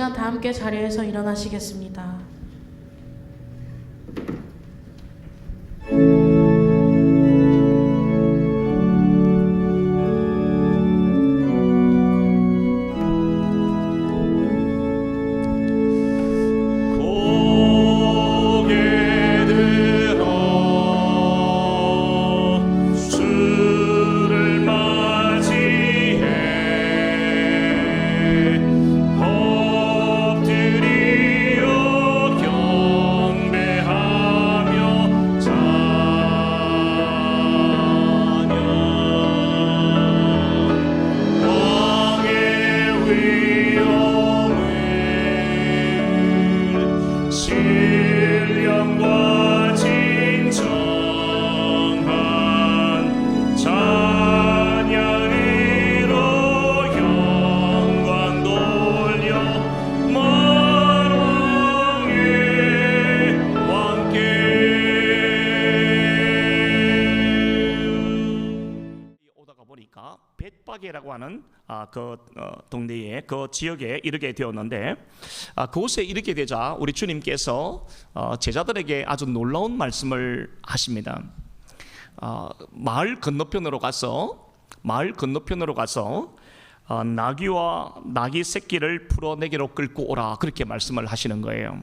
시간 다 함께 자리에서 일어나시겠습니다. 벳바게라고 하는 동네에 그 지역에 이르게 되었는데 그곳에 이르게 되자 우리 주님께서 제자들에게 아주 놀라운 말씀을 하십니다. 마을 건너편으로 가서 나귀와 나귀 새끼를 풀어 내게로 끌고 오라, 그렇게 말씀을 하시는 거예요.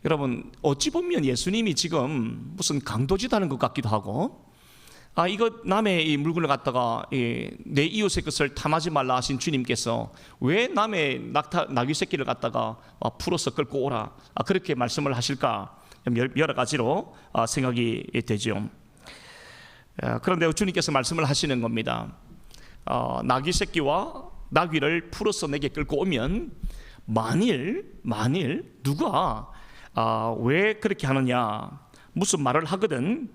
여러분, 어찌 보면 예수님이 지금 무슨 강도짓하는 것 같기도 하고, 이거 남의 이 물건을 갖다가 내 이웃의 것을 탐하지 말라 하신 주님께서 왜 남의 나귀 새끼를 갖다가 풀어서 끌고 오라, 그렇게 말씀을 하실까, 여러 가지로 생각이 되죠. 그런데 주님께서 말씀을 하시는 겁니다. 나귀 새끼와 나귀를 풀어서 내게 끌고 오면 만일 누가 왜 그렇게 하느냐, 무슨 말을 하거든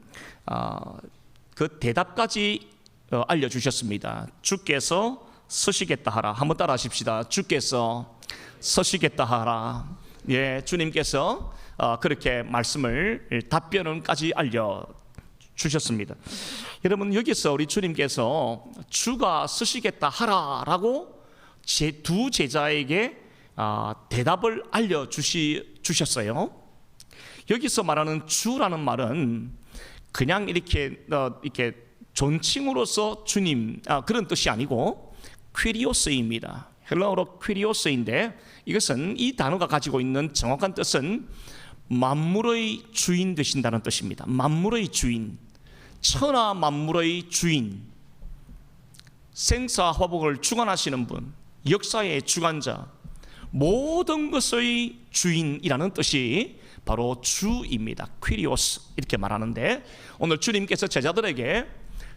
그 대답까지 알려주셨습니다. 주께서 서시겠다 하라. 한번 따라 하십시다. 주께서 서시겠다 하라. 예, 주님께서 그렇게 말씀을, 답변은까지 알려주셨습니다. 여러분, 여기서 우리 주님께서 주가 서시겠다 하라라고 두 제자에게 대답을 알려주셨어요. 여기서 말하는 주라는 말은 그냥 이렇게 존칭으로서 주님, 그런 뜻이 아니고 퀴리오스입니다. 헬라어로 퀴리오스인데, 이것은 이 단어가 가지고 있는 정확한 뜻은 만물의 주인 되신다는 뜻입니다. 만물의 주인, 천하 만물의 주인, 생사화복을 주관하시는 분, 역사의 주관자, 모든 것의 주인이라는 뜻이 바로 주입니다. 퀴리오스, 이렇게 말하는데, 오늘 주님께서 제자들에게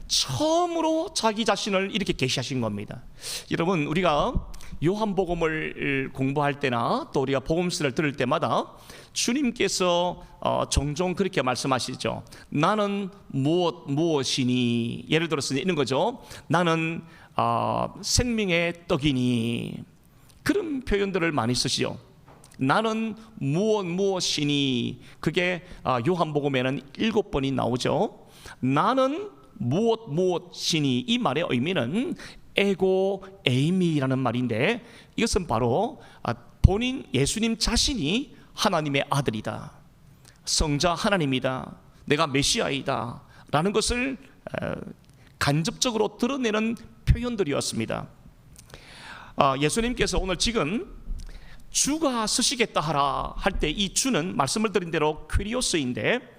처음으로 자기 자신을 이렇게 계시하신 겁니다. 여러분, 우리가 요한복음을 공부할 때나 또 우리가 복음서를 들을 때마다 주님께서 종종 그렇게 말씀하시죠. 나는 무엇이니, 예를 들어서 이런 거죠. 나는 생명의 떡이니, 그런 표현들을 많이 쓰시죠. 나는 무엇이니, 그게 요한복음에는 7번이 나오죠. 나는 무엇이니, 이 말의 의미는 에고 에이미라는 말인데, 이것은 바로 본인 예수님 자신이 하나님의 아들이다, 성자 하나님이다, 내가 메시아이다 라는 것을 간접적으로 드러내는 표현들이었습니다. 예수님께서 오늘 지금 주가 서시겠다 하라 할 때, 이 주는 말씀을 드린 대로 퀴리오스인데,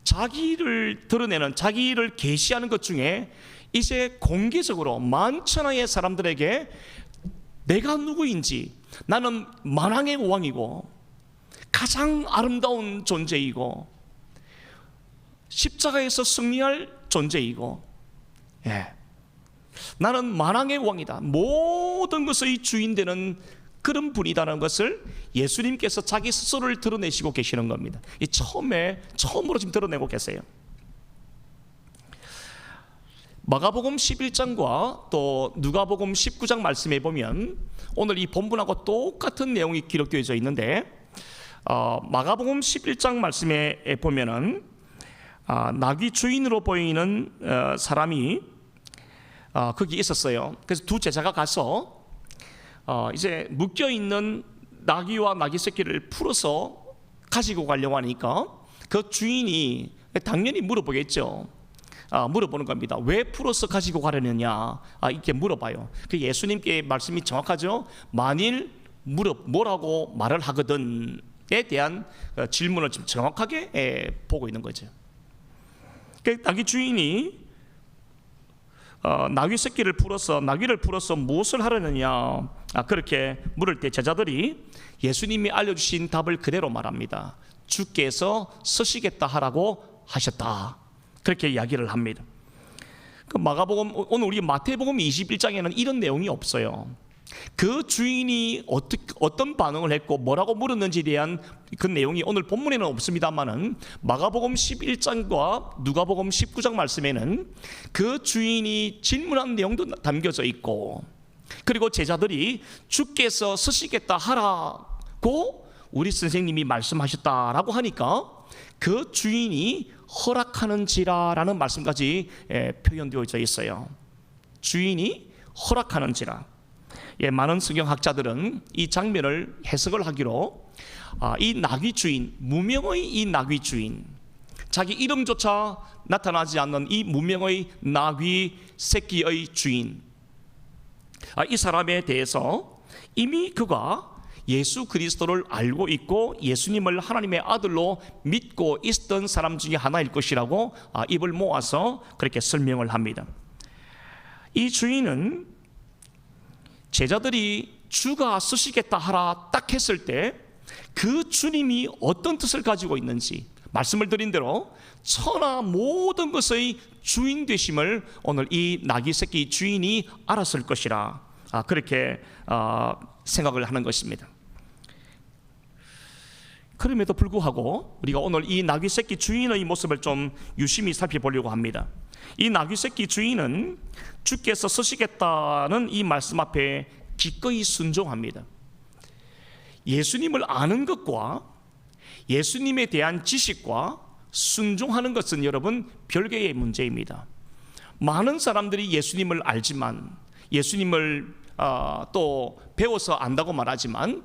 자기를 드러내는, 자기를 계시하는 것 중에 이제 공개적으로 만천하의 사람들에게 내가 누구인지, 나는 만왕의 왕이고 가장 아름다운 존재이고 십자가에서 승리할 존재이고, 나는 만왕의 왕이다, 모든 것의 주인 되는 그런 분이다라는 것을 예수님께서 자기 스스로를 드러내시고 계시는 겁니다. 이 처음으로 지금 드러내고 계세요. 마가복음 11장과 또 누가복음 19장 말씀에 보면 오늘 이 본문하고 똑같은 내용이 기록되어져 있는데, 마가복음 11장 말씀에 보면은 나귀 주인으로 보이는 사람이 거기 있었어요. 그래서 두 제자가 가서 이제 묶여 있는 나귀와 나귀 새끼를 풀어서 가지고 가려고 하니까 그 주인이 당연히 물어보겠죠. 물어보는 겁니다. 왜 풀어서 가지고 가려느냐? 이렇게 물어봐요. 그 예수님께 말씀이 정확하죠. 만일 뭐라고 말을 하거든에 대한 질문을 좀 정확하게 보고 있는 거죠. 그 나귀 주인이 나귀를 풀어서 무엇을 하려느냐 그렇게 물을 때 제자들이 예수님이 알려주신 답을 그대로 말합니다. 주께서 서시겠다 하라고 하셨다. 그렇게 이야기를 합니다. 그 마가복음, 오늘 우리 마태복음 21장에는 이런 내용이 없어요. 그 주인이 어떤 반응을 했고 뭐라고 물었는지에 대한 그 내용이 오늘 본문에는 없습니다만은 마가복음 11장과 누가복음 19장 말씀에는 그 주인이 질문한 내용도 담겨져 있고, 그리고 제자들이 주께서 서시겠다 하라고 우리 선생님이 말씀하셨다라고 하니까 그 주인이 허락하는지라라는 말씀까지 표현되어져 있어요. 주인이 허락하는지라. 많은 성경학자들은 이 장면을 해석을 하기로 이 나귀 주인, 무명의 이 나귀 주인, 자기 이름조차 나타나지 않는 이 무명의 나귀 새끼의 주인, 이 사람에 대해서 이미 그가 예수 그리스도를 알고 있고 예수님을 하나님의 아들로 믿고 있었던 사람 중에 하나일 것이라고 입을 모아서 그렇게 설명을 합니다. 이 주인은 제자들이 주가 쓰시겠다 하라 딱 했을 때 그 주님이 어떤 뜻을 가지고 있는지, 말씀을 드린 대로 천하 모든 것의 주인 되심을 오늘 이 나귀 새끼 주인이 알았을 것이라 그렇게 생각을 하는 것입니다. 그럼에도 불구하고 우리가 오늘 이 나귀 새끼 주인의 모습을 좀 유심히 살펴보려고 합니다. 이 나귀 새끼 주인은 주께서 쓰시겠다는 이 말씀 앞에 기꺼이 순종합니다. 예수님을 아는 것과 예수님에 대한 지식과 순종하는 것은 여러분 별개의 문제입니다. 많은 사람들이 예수님을 알지만, 예수님을 또 배워서 안다고 말하지만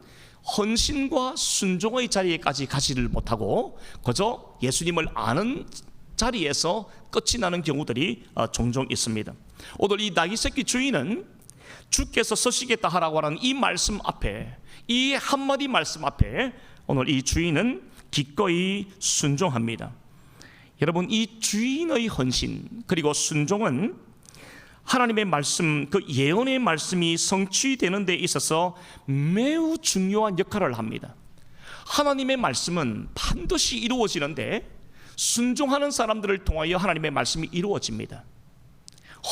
헌신과 순종의 자리에까지 가지를 못하고 그저 예수님을 아는 자리에서 끝이 나는 경우들이 종종 있습니다. 오늘 이 나귀 새끼 주인은 주께서 서시겠다 하라고 하는 이 말씀 앞에, 이 한마디 말씀 앞에 오늘 이 주인은 기꺼이 순종합니다. 여러분, 이 주인의 헌신 그리고 순종은 하나님의 말씀, 그 예언의 말씀이 성취되는 데 있어서 매우 중요한 역할을 합니다. 하나님의 말씀은 반드시 이루어지는데 순종하는 사람들을 통하여 하나님의 말씀이 이루어집니다.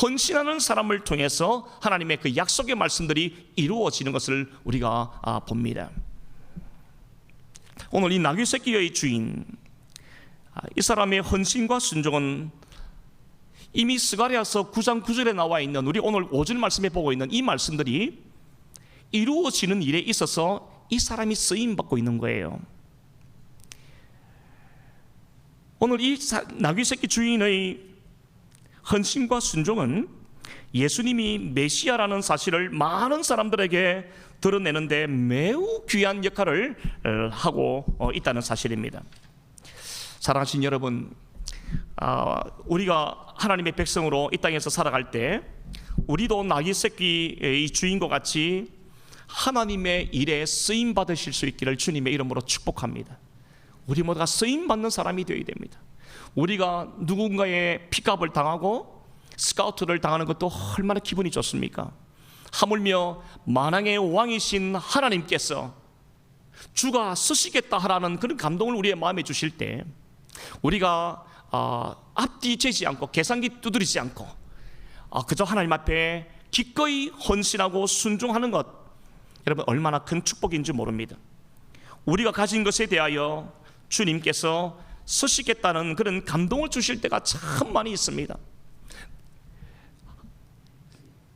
헌신하는 사람을 통해서 하나님의 그 약속의 말씀들이 이루어지는 것을 우리가 봅니다. 오늘 이 나귀 새끼의 주인, 이 사람의 헌신과 순종은 이미 스가랴서 9장 9절에 나와 있는, 우리 오늘 5절 말씀에 보고 있는 이 말씀들이 이루어지는 일에 있어서 이 사람이 쓰임받고 있는 거예요. 오늘 이 나귀 새끼 주인의 헌신과 순종은 예수님이 메시아라는 사실을 많은 사람들에게 드러내는데 매우 귀한 역할을 하고 있다는 사실입니다. 사랑하신 여러분, 우리가 하나님의 백성으로 이 땅에서 살아갈 때 우리도 나귀 새끼의 주인과 같이 하나님의 일에 쓰임 받으실 수 있기를 주님의 이름으로 축복합니다. 우리 모두가 쓰임 받는 사람이 되어야 됩니다. 우리가 누군가의 픽업을 당하고 스카우트를 당하는 것도 얼마나 기분이 좋습니까? 하물며 만왕의 왕이신 하나님께서 주가 쓰시겠다 하라는 그런 감동을 우리의 마음에 주실 때 우리가 앞뒤 재지 않고 계산기 두드리지 않고 그저 하나님 앞에 기꺼이 헌신하고 순종하는 것, 여러분 얼마나 큰 축복인 줄 모릅니다. 우리가 가진 것에 대하여 주님께서 쓰시겠다는 그런 감동을 주실 때가 참 많이 있습니다.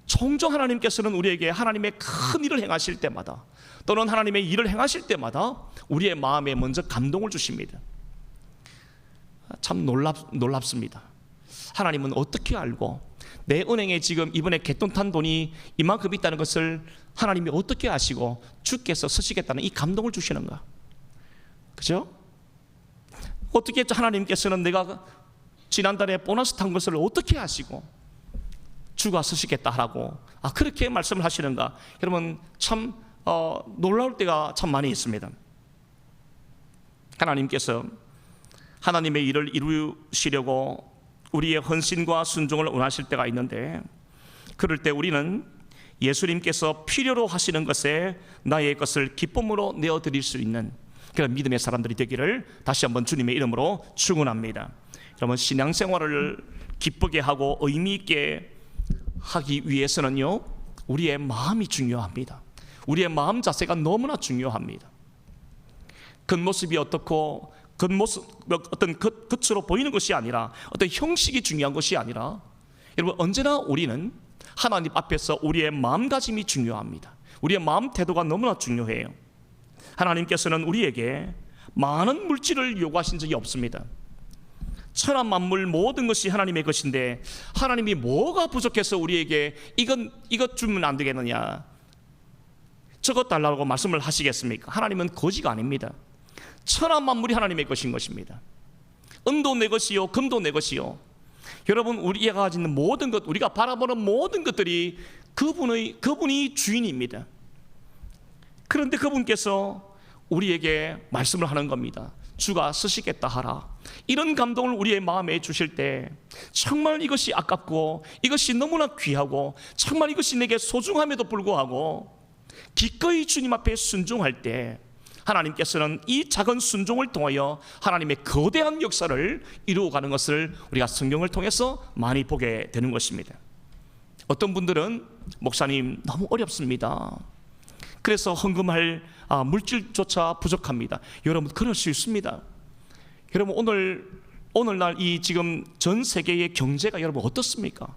종종 하나님께서는 우리에게 하나님의 큰 일을 행하실 때마다 또는 하나님의 일을 행하실 때마다 우리의 마음에 먼저 감동을 주십니다. 참 놀랍습니다. 하나님은 어떻게 알고 내 은행에 지금 이번에 개똥탄 돈이 이만큼 있다는 것을 하나님이 어떻게 아시고 주께서 쓰시겠다는 이 감동을 주시는가? 그죠? 어떻게 하나님께서는 내가 지난달에 보너스 탄 것을 어떻게 아시고 주가 쓰시겠다 하라고 그렇게 말씀을 하시는가? 여러분 참 놀라울 때가 참 많이 있습니다. 하나님께서 하나님의 일을 이루시려고 우리의 헌신과 순종을 원하실 때가 있는데, 그럴 때 우리는 예수님께서 필요로 하시는 것에 나의 것을 기쁨으로 내어드릴 수 있는 그런 믿음의 사람들이 되기를 다시 한번 주님의 이름으로 축원합니다. 여러분, 신앙생활을 기쁘게 하고 의미 있게 하기 위해서는요, 우리의 마음이 중요합니다. 우리의 마음 자세가 너무나 중요합니다. 겉모습이 어떻고 어떤 겉으로 보이는 것이 아니라, 어떤 형식이 중요한 것이 아니라, 여러분 언제나 우리는 하나님 앞에서 우리의 마음가짐이 중요합니다. 우리의 마음 태도가 너무나 중요해요. 하나님께서는 우리에게 많은 물질을 요구하신 적이 없습니다. 천하 만물 모든 것이 하나님의 것인데 하나님이 뭐가 부족해서 우리에게 이것 주면 안 되겠느냐, 저것 달라고 말씀을 하시겠습니까? 하나님은 거지가 아닙니다. 천하 만물이 하나님의 것인 것입니다. 은도 내 것이요 금도 내 것이요. 여러분, 우리가 가지는 모든 것, 우리가 바라보는 모든 것들이 그분이 주인입니다. 그런데 그분께서 우리에게 말씀을 하는 겁니다. 주가 쓰시겠다 하라. 이런 감동을 우리의 마음에 주실 때 정말 이것이 아깝고 이것이 너무나 귀하고 정말 이것이 내게 소중함에도 불구하고 기꺼이 주님 앞에 순종할 때 하나님께서는 이 작은 순종을 통하여 하나님의 거대한 역사를 이루어가는 것을 우리가 성경을 통해서 많이 보게 되는 것입니다. 어떤 분들은 목사님 너무 어렵습니다. 그래서 헌금할 물질조차 부족합니다. 여러분, 그럴 수 있습니다. 여러분, 오늘날 이 지금 전 세계의 경제가 여러분 어떻습니까?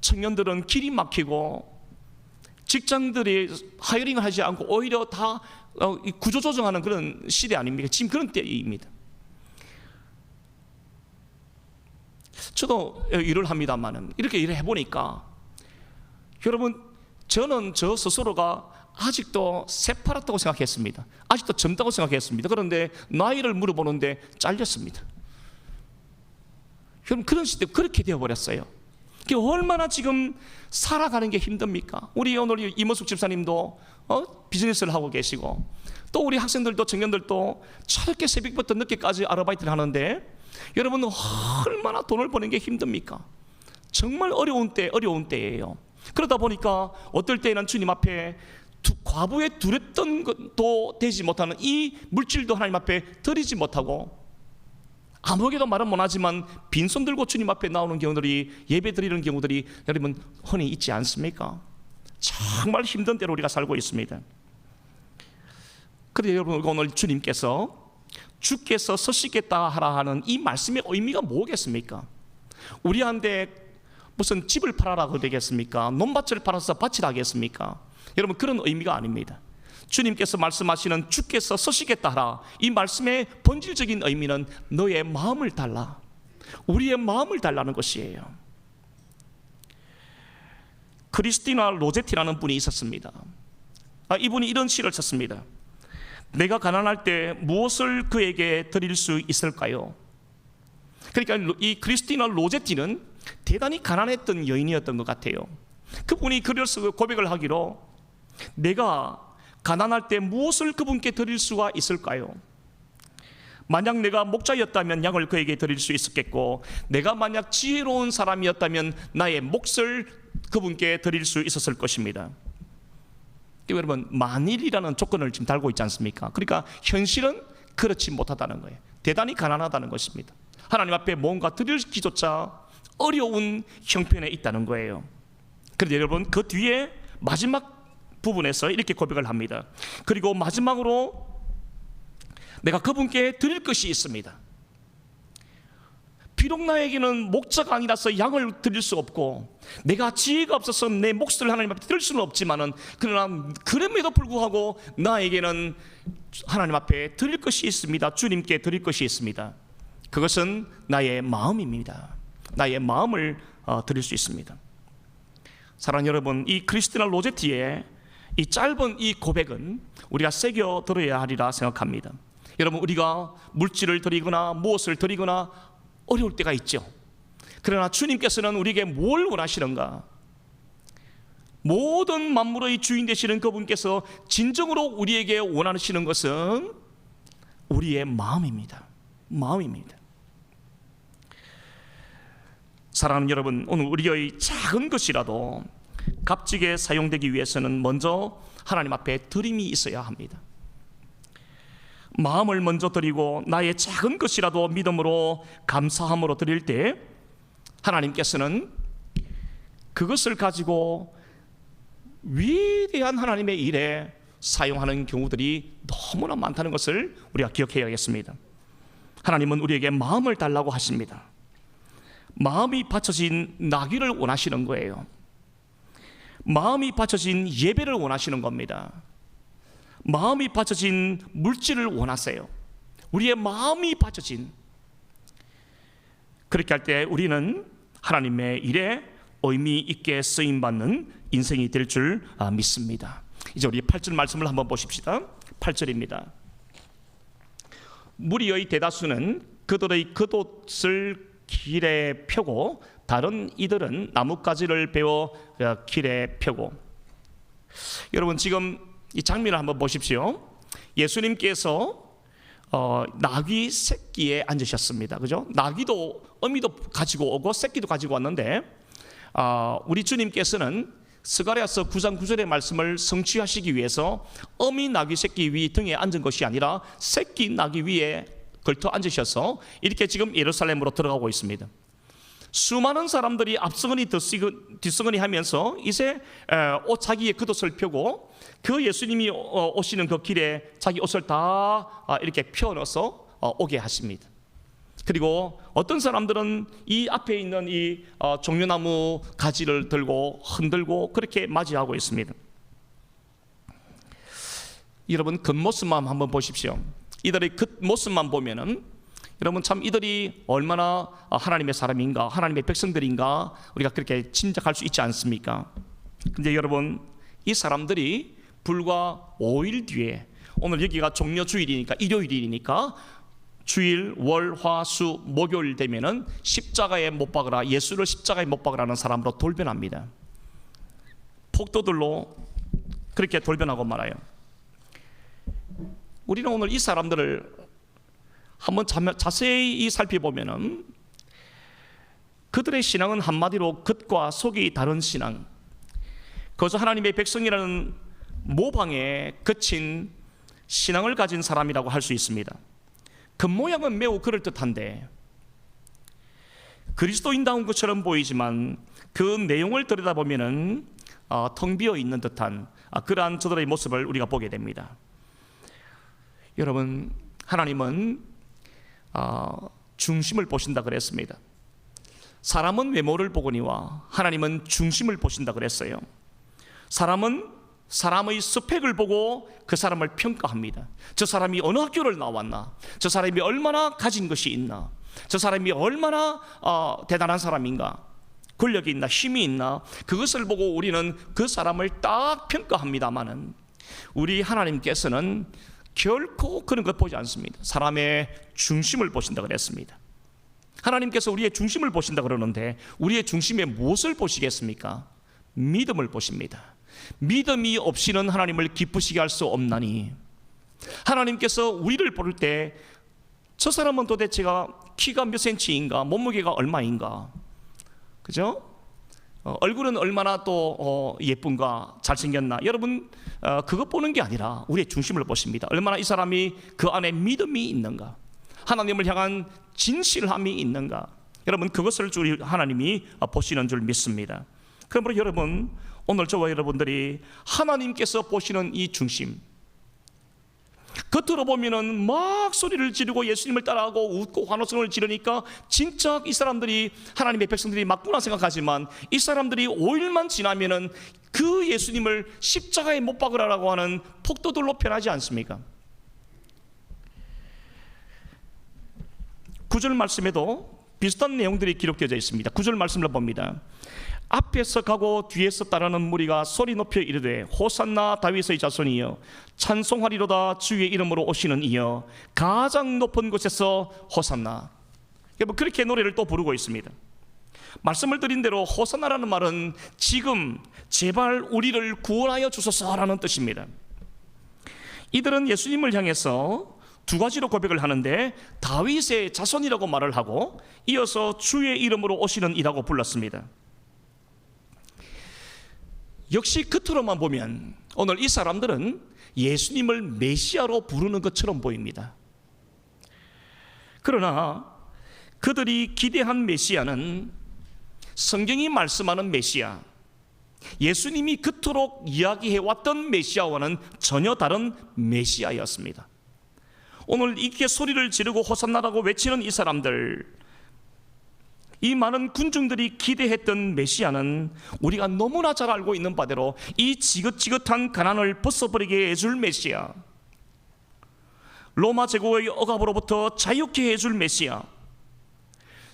청년들은 길이 막히고 직장들이 하이링을 하지 않고 오히려 다 구조조정하는 그런 시대 아닙니까? 지금 그런 때입니다. 저도 일을 합니다만은 이렇게 일을 해보니까 여러분, 저는 저 스스로가 아직도 새파랗다고 생각했습니다. 아직도 젊다고 생각했습니다. 그런데 나이를 물어보는데 잘렸습니다. 여러분, 그런 시대 그렇게 되어버렸어요. 얼마나 지금 살아가는 게 힘듭니까? 우리 오늘 이모숙 집사님도 비즈니스를 하고 계시고, 또 우리 학생들도 청년들도 저렇게 새벽부터 늦게까지 아르바이트를 하는데 여러분, 얼마나 돈을 버는 게 힘듭니까? 정말 어려운 때예요. 그러다 보니까 어떨 때는 주님 앞에 과부에 두렸던 것도 되지 못하는 이 물질도 하나님 앞에 드리지 못하고 아무에게도 말은 못하지만 빈손 들고 주님 앞에 나오는 경우들이, 예배 드리는 경우들이 여러분 흔히 있지 않습니까? 정말 힘든 때로 우리가 살고 있습니다. 그런데 여러분, 오늘 주께서 쓰시겠다 하라 하는 이 말씀의 의미가 뭐겠습니까? 우리한테 무슨 집을 팔아라 그러겠습니까? 논밭을 팔아서 밭이라 하겠습니까? 여러분, 그런 의미가 아닙니다. 주님께서 말씀하시는 주께서 쓰시겠다 하라, 이 말씀의 본질적인 의미는 너의 마음을 달라, 우리의 마음을 달라는 것이에요. 크리스티나 로제티라는 분이 있었습니다. 이분이 이런 시를 썼습니다. 내가 가난할 때 무엇을 그에게 드릴 수 있을까요? 그러니까 이 크리스티나 로제티는 대단히 가난했던 여인이었던 것 같아요. 그분이 글을 쓰고 고백을 하기로, 내가 가난할 때 무엇을 그분께 드릴 수가 있을까요? 만약 내가 목자였다면 양을 그에게 드릴 수 있었겠고, 내가 만약 지혜로운 사람이었다면 나의 몫을 그분께 드릴 수 있었을 것입니다. 여러분, 만일이라는 조건을 지금 달고 있지 않습니까? 그러니까 현실은 그렇지 못하다는 거예요. 대단히 가난하다는 것입니다. 하나님 앞에 뭔가 드리기조차 어려운 형편에 있다는 거예요. 그런데 여러분, 그 뒤에 마지막 부분에서 이렇게 고백을 합니다. 그리고 마지막으로 내가 그분께 드릴 것이 있습니다. 비록 나에게는 목자가 아니라서 양을 드릴 수 없고, 내가 지혜가 없어서 내 몫을 하나님 앞에 드릴 수는 없지만은, 그러나 그럼에도 불구하고 나에게는 하나님 앞에 드릴 것이 있습니다. 주님께 드릴 것이 있습니다. 그것은 나의 마음입니다. 나의 마음을 드릴 수 있습니다. 사랑하는 여러분, 이 크리스티나 로제티의 이 짧은 이 고백은 우리가 새겨 들어야 하리라 생각합니다. 여러분, 우리가 물질을 드리거나 무엇을 드리거나 어려울 때가 있죠. 그러나 주님께서는 우리에게 뭘 원하시는가? 모든 만물의 주인 되시는 그분께서 진정으로 우리에게 원하시는 것은 우리의 마음입니다. 마음입니다. 사랑하는 여러분, 오늘 우리의 작은 것이라도 값지게 사용되기 위해서는 먼저 하나님 앞에 드림이 있어야 합니다. 마음을 먼저 드리고 나의 작은 것이라도 믿음으로 감사함으로 드릴 때 하나님께서는 그것을 가지고 위대한 하나님의 일에 사용하는 경우들이 너무나 많다는 것을 우리가 기억해야겠습니다. 하나님은 우리에게 마음을 달라고 하십니다. 마음이 바쳐진 나귀를 원하시는 거예요. 마음이 바쳐진 예배를 원하시는 겁니다. 마음이 바쳐진 물질을 원하세요. 우리의 마음이 바쳐진, 그렇게 할 때 우리는 하나님의 일에 의미 있게 쓰임받는 인생이 될 줄 믿습니다. 이제 우리 8절 말씀을 한번 보십시다. 8절입니다. 무리의 대다수는 그들의 겉옷을 길에 펴고 다른 이들은 나뭇가지를 베어 길에 펴고. 여러분, 지금 이 장면을 한번 보십시오. 예수님께서 나귀 새끼에 앉으셨습니다. 그죠? 나귀도 어미도 가지고 오고 새끼도 가지고 왔는데 우리 주님께서는 스가랴서 9장 9절의 말씀을 성취하시기 위해서 어미 나귀 새끼 위 등에 앉은 것이 아니라 새끼 나귀 위에 걸터 앉으셔서 이렇게 지금 예루살렘으로 들어가고 있습니다. 수많은 사람들이 앞서거니 뒷서거니 하면서 이제 자기의 겉옷을 펴고 그 예수님이 오시는 그 길에 자기 옷을 다 이렇게 펴넣어서 오게 하십니다. 그리고 어떤 사람들은 이 앞에 있는 이 종려나무 가지를 들고 흔들고 그렇게 맞이하고 있습니다. 여러분, 겉모습만 한번 보십시오. 이들의 겉모습만 보면은 여러분, 참 이들이 얼마나 하나님의 사람인가, 하나님의 백성들인가 우리가 그렇게 짐작할 수 있지 않습니까? 근데 여러분, 이 사람들이 불과 5일 뒤에, 오늘 여기가 종려주일이니까 일요일이니까 주일, 월, 화, 수, 목요일 되면은 십자가에 못 박으라, 예수를 십자가에 못 박으라는 사람으로 돌변합니다. 폭도들로 그렇게 돌변하고 말아요. 우리는 오늘 이 사람들을 한번 자세히 살펴보면은 그들의 신앙은 한마디로 겉과 속이 다른 신앙, 그저 하나님의 백성이라는 모방에 그친 신앙을 가진 사람이라고 할 수 있습니다. 겉모양은 매우 그럴듯한데 그리스도인다운 것처럼 보이지만 그 내용을 들여다보면은 텅 비어 있는 듯한 그러한 저들의 모습을 우리가 보게 됩니다. 여러분, 하나님은 중심을 보신다 그랬습니다. 사람은 외모를 보거니와 하나님은 중심을 보신다 그랬어요. 사람은 사람의 스펙을 보고 그 사람을 평가합니다. 저 사람이 어느 학교를 나왔나, 저 사람이 얼마나 가진 것이 있나, 저 사람이 얼마나 대단한 사람인가, 권력이 있나, 힘이 있나, 그것을 보고 우리는 그 사람을 딱 평가합니다마는 우리 하나님께서는 결코 그런 것 보지 않습니다. 사람의 중심을 보신다 그랬습니다. 하나님께서 우리의 중심을 보신다 그러는데 우리의 중심에 무엇을 보시겠습니까? 믿음을 보십니다. 믿음이 없이는 하나님을 기쁘시게 할 수 없나니, 하나님께서 우리를 볼 때 저 사람은 도대체가 키가 몇 센치인가, 몸무게가 얼마인가, 그죠? 얼굴은 얼마나 또 예쁜가, 잘생겼나, 여러분 그것 보는 게 아니라 우리의 중심을 보십니다. 얼마나 이 사람이 그 안에 믿음이 있는가, 하나님을 향한 진실함이 있는가, 여러분 그것을 우리 하나님이 보시는 줄 믿습니다. 그러므로 여러분, 오늘 저와 여러분들이 하나님께서 보시는 이 중심, 겉으로 보면은 막 소리를 지르고 예수님을 따라하고 웃고 환호성을 지르니까 진짜 이 사람들이 하나님의 백성들이 맞구나 생각하지만 이 사람들이 5일만 지나면은 그 예수님을 십자가에 못 박으라고 하는 폭도들로 변하지 않습니까? 9절 말씀에도 비슷한 내용들이 기록되어 있습니다. 9절 말씀을 봅니다. 앞에서 가고 뒤에서 따르는 무리가 소리 높여 이르되 호산나 다윗의 자손이여 찬송하리로다 주의 이름으로 오시는 이여 가장 높은 곳에서 호산나. 그렇게 노래를 또 부르고 있습니다. 말씀을 드린 대로 호산나라는 말은 지금 제발 우리를 구원하여 주소서라는 뜻입니다. 이들은 예수님을 향해서 두 가지로 고백을 하는데 다윗의 자손이라고 말을 하고 이어서 주의 이름으로 오시는 이라고 불렀습니다. 역시 겉으로만 보면 오늘 이 사람들은 예수님을 메시아로 부르는 것처럼 보입니다. 그러나 그들이 기대한 메시아는 성경이 말씀하는 메시아, 예수님이 그토록 이야기해왔던 메시아와는 전혀 다른 메시아였습니다. 오늘 이렇게 소리를 지르고 호산나라고 외치는 이 사람들, 이 많은 군중들이 기대했던 메시아는 우리가 너무나 잘 알고 있는 바대로 이 지긋지긋한 가난을 벗어버리게 해줄 메시아, 로마 제국의 억압으로부터 자유케 해줄 메시아,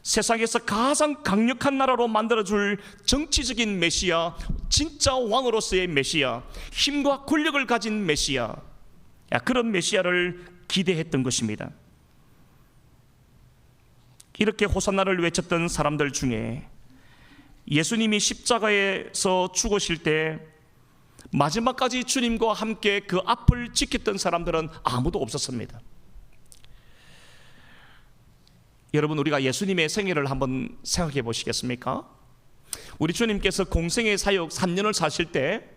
세상에서 가장 강력한 나라로 만들어줄 정치적인 메시아, 진짜 왕으로서의 메시아, 힘과 권력을 가진 메시아, 그런 메시아를 기대했던 것입니다. 이렇게 호산나를 외쳤던 사람들 중에 예수님이 십자가에서 죽으실 때 마지막까지 주님과 함께 그 앞을 지켰던 사람들은 아무도 없었습니다. 여러분, 우리가 예수님의 생애를 한번 생각해 보시겠습니까? 우리 주님께서 공생의 사역 3년을 사실 때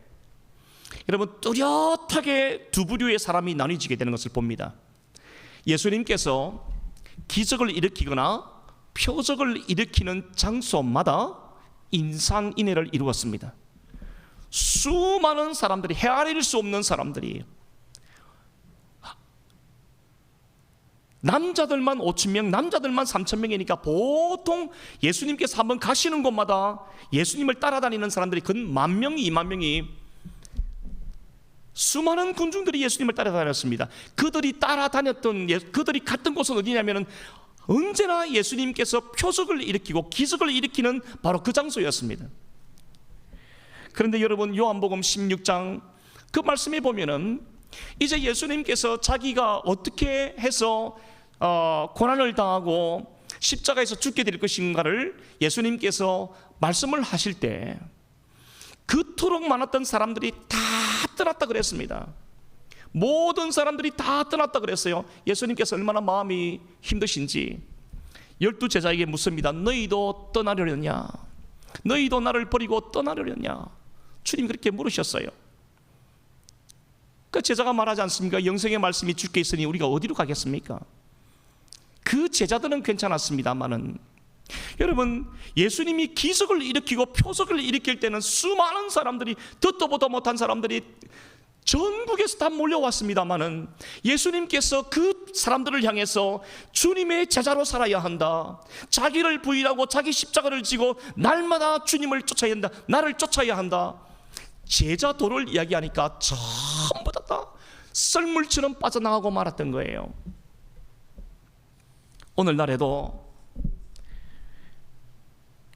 여러분 뚜렷하게 두 부류의 사람이 나뉘어지게 되는 것을 봅니다. 예수님께서 기적을 일으키거나 표적을 일으키는 장소마다 인산인해를 이루었습니다. 수많은 사람들이, 헤아릴 수 없는 사람들이, 남자들만 5,000명, 남자들만 3,000명이니까 보통 예수님께서 한번 가시는 곳마다 예수님을 따라다니는 사람들이 근 10,000명, 20,000명이, 수많은 군중들이 예수님을 따라다녔습니다. 그들이 따라다녔던, 그들이 갔던 곳은 어디냐면은 언제나 예수님께서 표적을 일으키고 기적을 일으키는 바로 그 장소였습니다. 그런데 여러분, 요한복음 16장 그 말씀에 보면은 이제 예수님께서 자기가 어떻게 해서 고난을 당하고 십자가에서 죽게 될 것인가를 예수님께서 말씀을 하실 때 그토록 많았던 사람들이 다 떠났다 그랬습니다. 모든 사람들이 다 떠났다 그랬어요. 예수님께서 얼마나 마음이 힘드신지 12 제자에게 묻습니다. 너희도 떠나려느냐? 너희도 나를 버리고 떠나려느냐? 주님 그렇게 물으셨어요. 그 제자가 말하지 않습니까? 영생의 말씀이 주께 있으니 우리가 어디로 가겠습니까? 그 제자들은 괜찮았습니다만은 여러분, 예수님이 기적을 일으키고 표적을 일으킬 때는 수많은 사람들이, 듣도 보도 못한 사람들이 전국에서 다 몰려왔습니다마는 예수님께서 그 사람들을 향해서 주님의 제자로 살아야 한다, 자기를 부인하고 자기 십자가를 지고 날마다 주님을 쫓아야 한다, 나를 쫓아야 한다, 제자 도를 이야기하니까 전부 다 썰물처럼 빠져나가고 말았던 거예요. 오늘날에도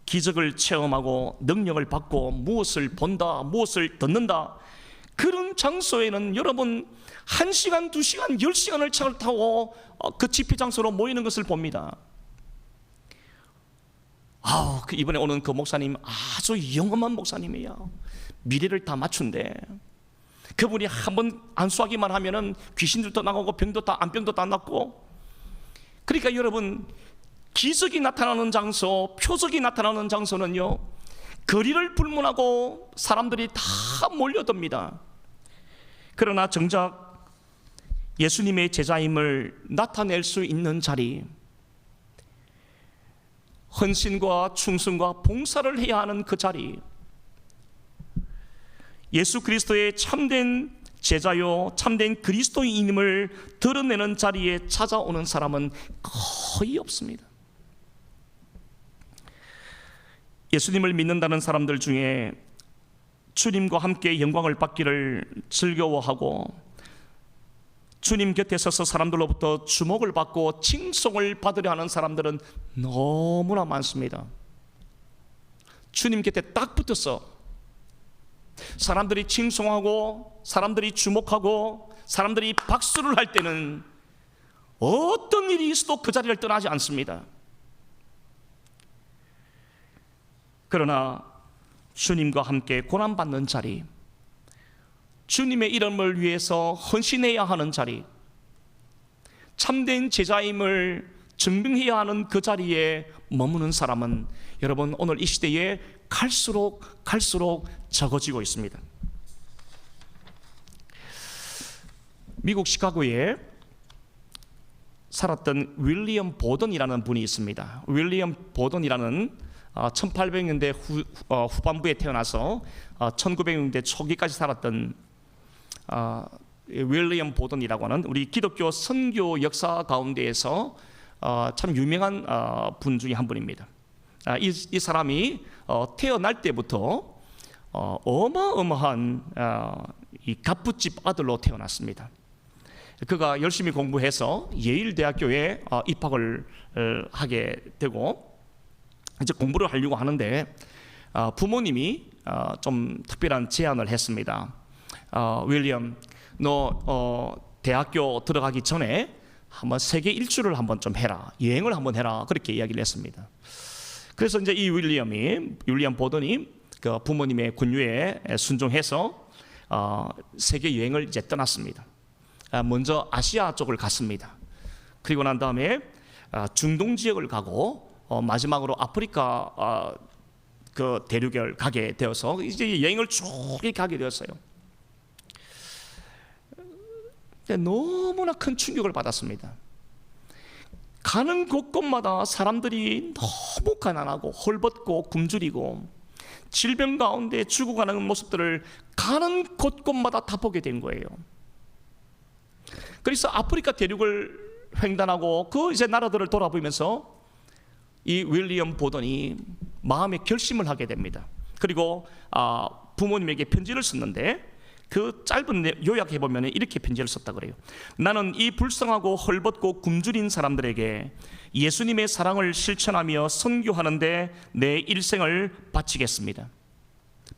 기적을 체험하고 능력을 받고 무엇을 본다, 무엇을 듣는다, 그런 장소에는 여러분 1시간, 2시간, 10시간을 차를 타고 그 집회 장소로 모이는 것을 봅니다. 이번에 오는 그 목사님 아주 영험한 목사님이에요. 미래를 다 맞춘대. 그분이 한번 안수하기만 하면은 귀신들도 나가고 병도 다, 안병도 다 낫고. 그러니까 여러분, 기적이 나타나는 장소, 표적이 나타나는 장소는요, 거리를 불문하고 사람들이 다 몰려듭니다. 그러나 정작 예수님의 제자임을 나타낼 수 있는 자리, 헌신과 충성과 봉사를 해야 하는 그 자리, 예수 그리스도의 참된 제자요 참된 그리스도인임을 드러내는 자리에 찾아오는 사람은 거의 없습니다. 예수님을 믿는다는 사람들 중에 주님과 함께 영광을 받기를 즐거워하고 주님 곁에 서서 사람들로부터 주목을 받고 칭송을 받으려 하는 사람들은 너무나 많습니다. 주님 곁에 딱 붙어서 사람들이 칭송하고 사람들이 주목하고 사람들이 박수를 할 때는 어떤 일이 있어도 그 자리를 떠나지 않습니다. 그러나 주님과 함께 고난받는 자리, 주님의 이름을 위해서 헌신해야 하는 자리, 참된 제자임을 증명해야 하는 그 자리에 머무는 사람은 여러분 오늘 이 시대에 갈수록 적어지고 있습니다. 미국 시카고에 살았던 윌리엄 보던이라는 분이 있습니다. 윌리엄 보던이라는 1800년대 후반부에 태어나서 1900년대 초기까지 살았던 윌리엄 보던이라고 하는 우리 기독교 선교 역사 가운데에서 참 유명한 분 중에 한 분입니다. 이 사람이 태어날 때부터 어마어마한 이 갑부집 아들로 태어났습니다. 그가 열심히 공부해서 예일 대학교에 입학을 하게 되고 이제 공부를 하려고 하는데 부모님이 좀 특별한 제안을 했습니다. 윌리엄, 너 대학교 들어가기 전에 한번 세계 일주를 한번 좀 해라, 여행을 한번 해라, 그렇게 이야기를 했습니다. 그래서 이제 이 윌리엄 보던이 그 부모님의 권유에 순종해서 세계 여행을 이제 떠났습니다. 먼저 아시아 쪽을 갔습니다. 그리고 난 다음에 중동 지역을 가고 마지막으로 아프리카 그 대륙을 가게 되어서 이제 여행을 쭉 가게 되었어요. 너무나 큰 충격을 받았습니다. 가는 곳곳마다 사람들이 너무 가난하고 헐벗고 굶주리고 질병 가운데 죽어가는 모습들을 가는 곳곳마다 다 보게 된 거예요. 그래서 아프리카 대륙을 횡단하고 그 이제 나라들을 돌아보면서 이 윌리엄 보던이 마음의 결심을 하게 됩니다. 그리고 부모님에게 편지를 썼는데 그 짧은 요약해 보면 이렇게 편지를 썼다 그래요. 나는 이 불쌍하고 헐벗고 굶주린 사람들에게 예수님의 사랑을 실천하며 선교하는데 내 일생을 바치겠습니다.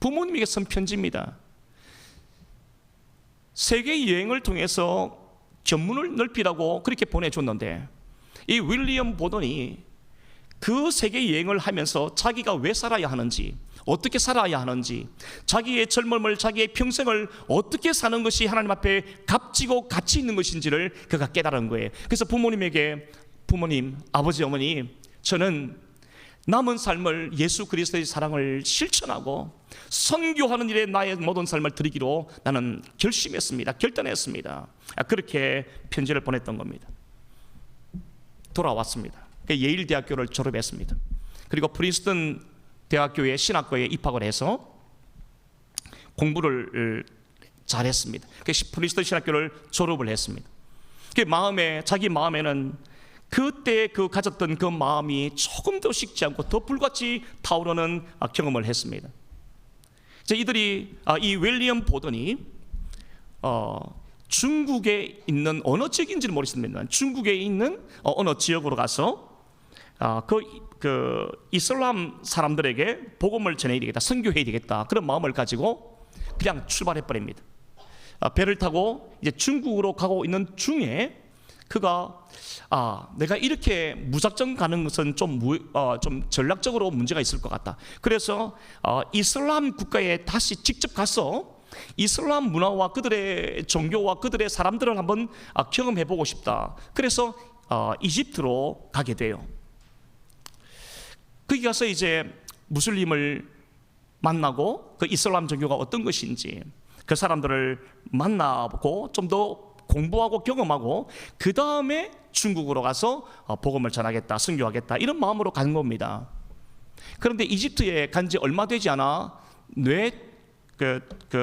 부모님에게 쓴 편지입니다. 세계 여행을 통해서 견문을 넓히라고 그렇게 보내줬는데 이 윌리엄 보던이 그 세계 여행을 하면서 자기가 왜 살아야 하는지, 어떻게 살아야 하는지, 자기의 젊음을, 자기의 평생을 어떻게 사는 것이 하나님 앞에 값지고 가치 있는 것인지를 그가 깨달은 거예요. 그래서 부모님에게, 부모님, 아버지, 어머니, 저는 남은 삶을 예수 그리스도의 사랑을 실천하고 선교하는 일에 나의 모든 삶을 드리기로 나는 결심했습니다. 결단했습니다. 그렇게 편지를 보냈던 겁니다. 돌아왔습니다. 예일 대학교를 졸업했습니다. 그리고 프린스턴 대학교의 신학과에 입학을 해서 공부를 잘했습니다. 프린스턴 신학교를 졸업을 했습니다. 자기 마음에는 그때 가졌던 그 마음이 조금 더 식지 않고 더 불같이 타오르는 경험을 했습니다. 이들이 이 윌리엄 보던이 중국에 있는 어느 지역인지는 모르겠습니다. 중국에 있는 어느 지역으로 가서 그 이슬람 사람들에게 복음을 전해야 되겠다, 선교해야 되겠다, 그런 마음을 가지고 그냥 출발해 버립니다. 배를 타고 이제 중국으로 가고 있는 중에 그가 내가 이렇게 무작정 가는 것은 좀 전략적으로 문제가 있을 것 같다. 그래서 이슬람 국가에 다시 직접 가서 이슬람 문화와 그들의 종교와 그들의 사람들을 한번 경험해 보고 싶다. 그래서 이집트로 가게 돼요. 거기 가서 이제 무슬림을 만나고 그 이슬람 종교가 어떤 것인지 그 사람들을 만나고 좀 더 공부하고 경험하고 그 다음에 중국으로 가서 복음을 전하겠다, 선교하겠다, 이런 마음으로 간 겁니다. 그런데 이집트에 간 지 얼마 되지 않아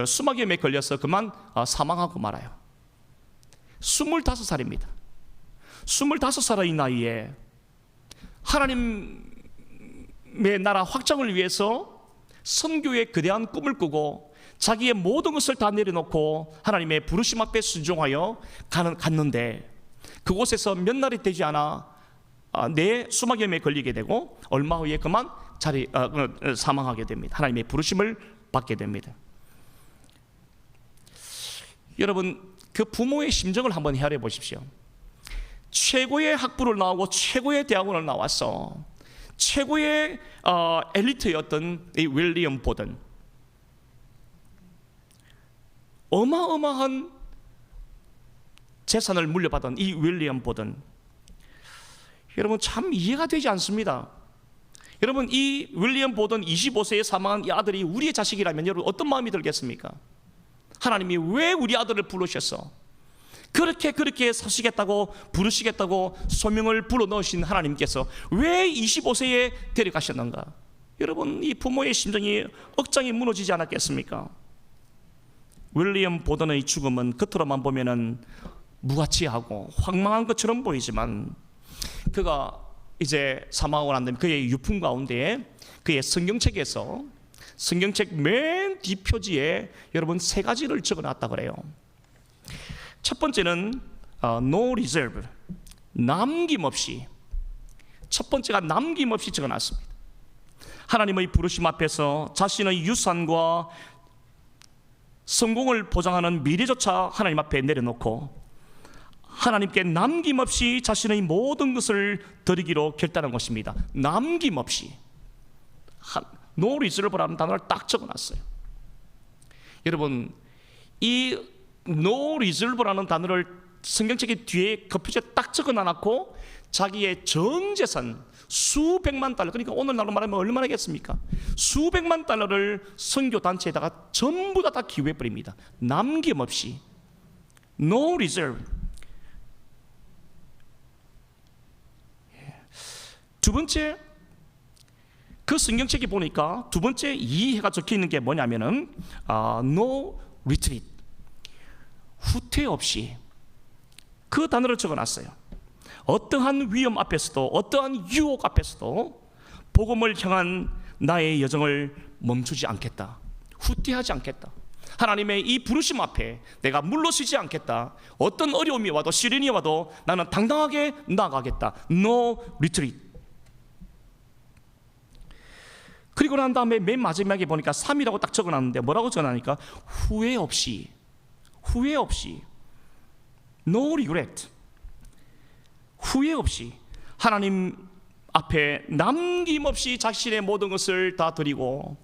수막염에 걸려서 그만 사망하고 말아요. 25살입니다. 25살의 나이에 하나님의 나라 확장을 위해서 선교의 거대한 꿈을 꾸고 자기의 모든 것을 다 내려놓고 하나님의 부르심 앞에 순종하여 갔는데 그곳에서 몇 날이 되지 않아 내 수막염에 걸리게 되고 얼마 후에 그만 사망하게 됩니다. 하나님의 부르심을 받게 됩니다. 여러분, 그 부모의 심정을 한번 헤아려 보십시오. 최고의 학부를 나오고 최고의 대학원을 나와서 최고의 엘리트였던 이 윌리엄 보든, 어마어마한 재산을 물려받은 이 윌리엄 보든, 여러분 참 이해가 되지 않습니다. 여러분, 이 윌리엄 보든 25세에 사망한 이 아들이 우리의 자식이라면 여러분 어떤 마음이 들겠습니까? 하나님이 왜 우리 아들을 부르셨어? 그렇게 사시겠다고 부르시겠다고 소명을 불어넣으신 하나님께서 왜 25세에 데려가셨는가? 여러분, 이 부모의 심정이 억장이 무너지지 않았겠습니까? 윌리엄 보든의 죽음은 겉으로만 보면은 무가치하고 황망한 것처럼 보이지만 그가 이제 사망하고 난 다음에 그의 유품 가운데 그의 성경책에서 성경책 맨 뒷표지에 여러분 3가지를 적어놨다 그래요. 첫 번째는 no reserve, 남김없이. 첫 번째가 남김없이 적어놨습니다. 하나님의 부르심 앞에서 자신의 유산과 성공을 보장하는 미래조차 하나님 앞에 내려놓고 하나님께 남김없이 자신의 모든 것을 드리기로 결단한 것입니다. 남김없이. no reserve라는 단어를 딱 적어놨어요. 여러분, 이 no reserve라는 단어를 성경책의 뒤에 겉표지에 딱 적어놔놓고 자기의 전 재산 수백만 달러, 그러니까 오늘날로 말하면 얼마나겠습니까? 수백만 달러를 선교 단체에다가 전부 다 기부해버립니다. 남김없이. no reserve. 두 번째, 그 성경책에 보니까 두 번째 이해가 적혀 있는 게 뭐냐면은 no retreat, 후퇴 없이. 그 단어를 적어놨어요. 어떠한 위험 앞에서도 어떠한 유혹 앞에서도 복음을 향한 나의 여정을 멈추지 않겠다. 후퇴하지 않겠다. 하나님의 이 부르심 앞에 내가 물러서지 않겠다. 어떤 어려움이 와도 시련이 와도 나는 당당하게 나아가겠다. No retreat. 그리고 난 다음에 맨 마지막에 보니까 3이라고 딱 적어놨는데 뭐라고 적어놨니까 후회 없이. 후회 없이. No regret. 후회 없이 하나님 앞에 남김없이 자신의 모든 것을 다 드리고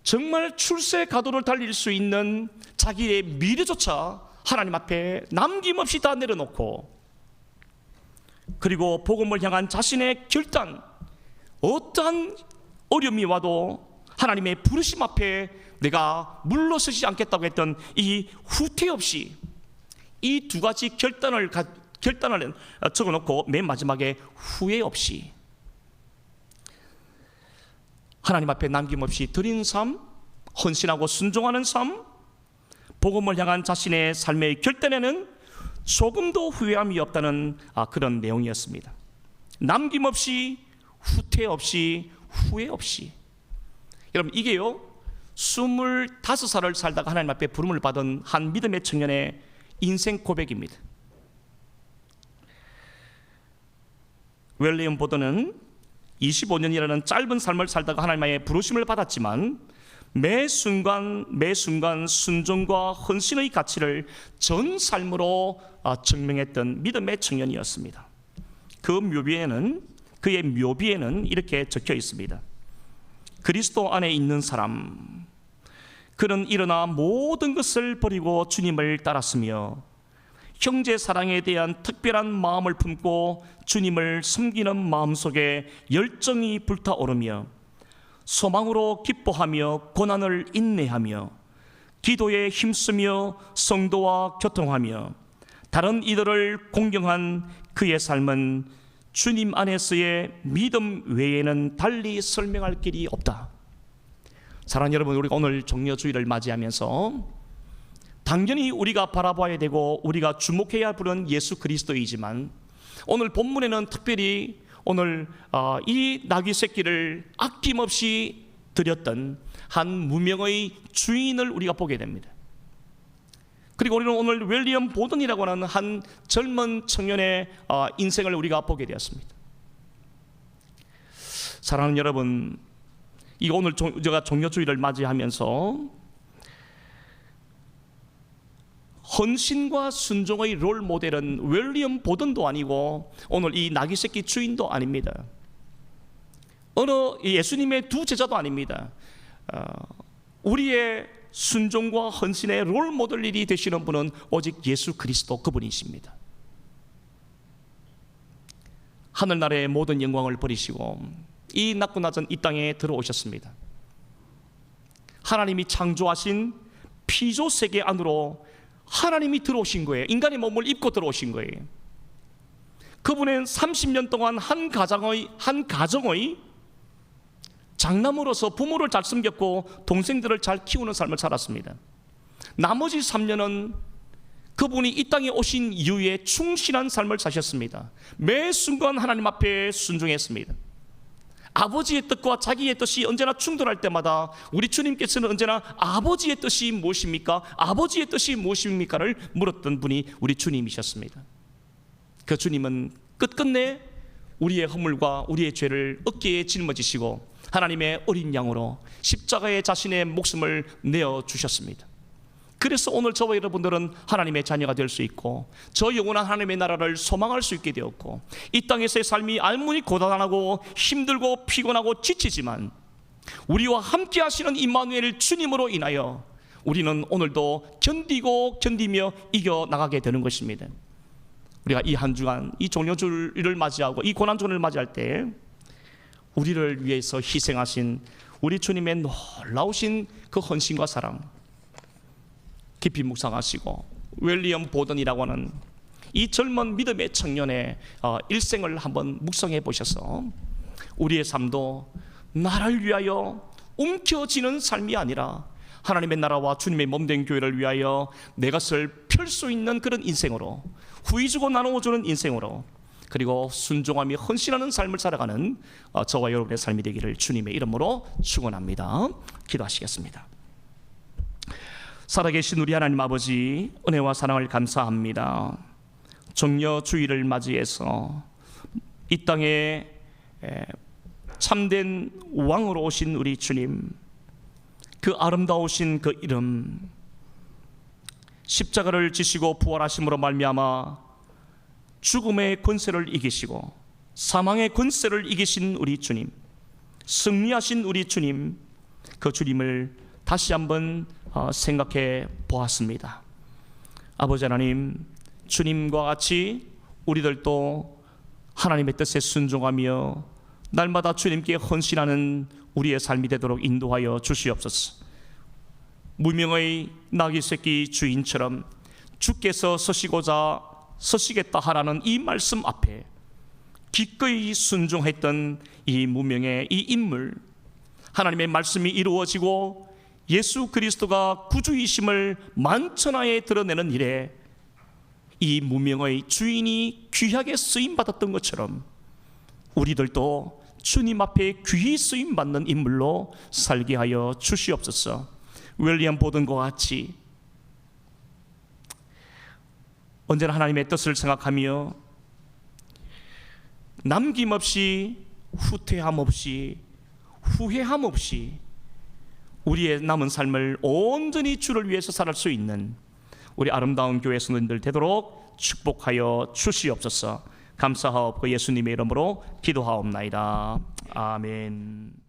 정말 출세 가도를 달릴 수 있는 자기의 미래조차 하나님 앞에 남김없이 다 내려놓고, 그리고 복음을 향한 자신의 결단, 어떠한 어려움이 와도 하나님의 부르심 앞에 내가 물러서지 않겠다고 했던 이 후퇴 없이, 이 2가지 결단을 적어놓고 맨 마지막에 후회 없이, 하나님 앞에 남김없이 드린 삶, 헌신하고 순종하는 삶, 복음을 향한 자신의 삶의 결단에는 조금도 후회함이 없다는 그런 내용이었습니다. 남김없이, 후퇴 없이, 후회 없이. 여러분, 이게요 25살을 살다가 하나님 앞에 부름을 받은 한 믿음의 청년의 인생 고백입니다. 윌리엄 보든은 25년이라는 짧은 삶을 살다가 하나님의 부르심을 받았지만 매 순간 순종과 헌신의 가치를 전 삶으로 증명했던 믿음의 청년이었습니다. 그의 묘비에는 이렇게 적혀 있습니다. 그리스도 안에 있는 사람, 그는 일어나 모든 것을 버리고 주님을 따랐으며 형제 사랑에 대한 특별한 마음을 품고 주님을 섬기는 마음속에 열정이 불타오르며 소망으로 기뻐하며 고난을 인내하며 기도에 힘쓰며 성도와 교통하며 다른 이들을 공경한 그의 삶은 주님 안에서의 믿음 외에는 달리 설명할 길이 없다. 사랑하는 여러분, 우리가 오늘 종려주일을 맞이하면서 당연히 우리가 바라봐야 되고 우리가 주목해야 할 분은 예수 그리스도이지만, 오늘 본문에는 특별히 오늘 이 나귀 새끼를 아낌없이 드렸던 한 무명의 주인을 우리가 보게 됩니다. 그리고 우리는 오늘 윌리엄 보든이라고 하는 한 젊은 청년의 인생을 우리가 보게 되었습니다. 사랑하는 여러분, 이 오늘 제가 종려주의를 맞이하면서 헌신과 순종의 롤 모델은 윌리엄 보든도 아니고 오늘 이 나귀 새끼 주인도 아닙니다. 어느 예수님의 두 제자도 아닙니다. 우리의 순종과 헌신의 롤 모델이 되시는 분은 오직 예수 그리스도 그분이십니다. 하늘나라의 모든 영광을 버리시고 이 낮고 낮은 이 땅에 들어오셨습니다. 하나님이 창조하신 피조 세계 안으로 하나님이 들어오신 거예요. 인간의 몸을 입고 들어오신 거예요. 그분은 30년 동안 한 가정의 장남으로서 부모를 잘 섬겼고 동생들을 잘 키우는 삶을 살았습니다. 나머지 3년은 그분이 이 땅에 오신 이후에 충실한 삶을 사셨습니다. 매 순간 하나님 앞에 순종했습니다. 아버지의 뜻과 자기의 뜻이 언제나 충돌할 때마다 우리 주님께서는 언제나 아버지의 뜻이 무엇입니까? 아버지의 뜻이 무엇입니까?를 물었던 분이 우리 주님이셨습니다. 그 주님은 끝끝내 우리의 허물과 우리의 죄를 어깨에 짊어지시고 하나님의 어린 양으로 십자가에 자신의 목숨을 내어주셨습니다. 그래서 오늘 저와 여러분들은 하나님의 자녀가 될 수 있고 저 영원한 하나님의 나라를 소망할 수 있게 되었고 이 땅에서의 삶이 알무니 고단하고 힘들고 피곤하고 지치지만 우리와 함께 하시는 임마누엘 주님으로 인하여 우리는 오늘도 견디며 이겨나가게 되는 것입니다. 우리가 이 한 주간 이 종려주를 맞이하고 이 고난주간을 맞이할 때 우리를 위해서 희생하신 우리 주님의 놀라우신 그 헌신과 사랑 깊이 묵상하시고 윌리엄 보든이라고 하는 이 젊은 믿음의 청년의 일생을 한번 묵상해 보셔서 우리의 삶도 나라를 위하여 움켜쥐는 삶이 아니라 하나님의 나라와 주님의 몸된 교회를 위하여 내 것을 펼 수 있는 그런 인생으로 후이주고 나누어주는 인생으로 그리고 순종하며 헌신하는 삶을 살아가는 저와 여러분의 삶이 되기를 주님의 이름으로 축원합니다. 기도하시겠습니다. 살아계신 우리 하나님 아버지, 은혜와 사랑을 감사합니다. 종려주의를 맞이해서 이 땅에 참된 왕으로 오신 우리 주님, 그 아름다우신 그 이름, 십자가를 지시고 부활하심으로 말미암아 죽음의 권세를 이기시고 사망의 권세를 이기신 우리 주님, 승리하신 우리 주님, 그 주님을 다시 한번 생각해 보았습니다. 아버지 하나님, 주님과 같이 우리들도 하나님의 뜻에 순종하며 날마다 주님께 헌신하는 우리의 삶이 되도록 인도하여 주시옵소서. 무명의 나귀 새끼 주인처럼 주께서 서시겠다 하라는 이 말씀 앞에 기꺼이 순종했던 이 무명의 이 인물, 하나님의 말씀이 이루어지고 예수 그리스도가 구주이심을 만천하에 드러내는 일에 이 무명의 주인이 귀하게 쓰임받았던 것처럼 우리들도 주님 앞에 귀히 쓰임받는 인물로 살게 하여 주시옵소서. 윌리엄 보든과 같이 언제나 하나님의 뜻을 생각하며 남김없이 후퇴함 없이 후회함 없이 우리의 남은 삶을 온전히 주를 위해서 살아갈 수 있는 우리 아름다운 교회 성도님들 되도록 축복하여 주시옵소서. 감사하옵고 예수님의 이름으로 기도하옵나이다. 아멘.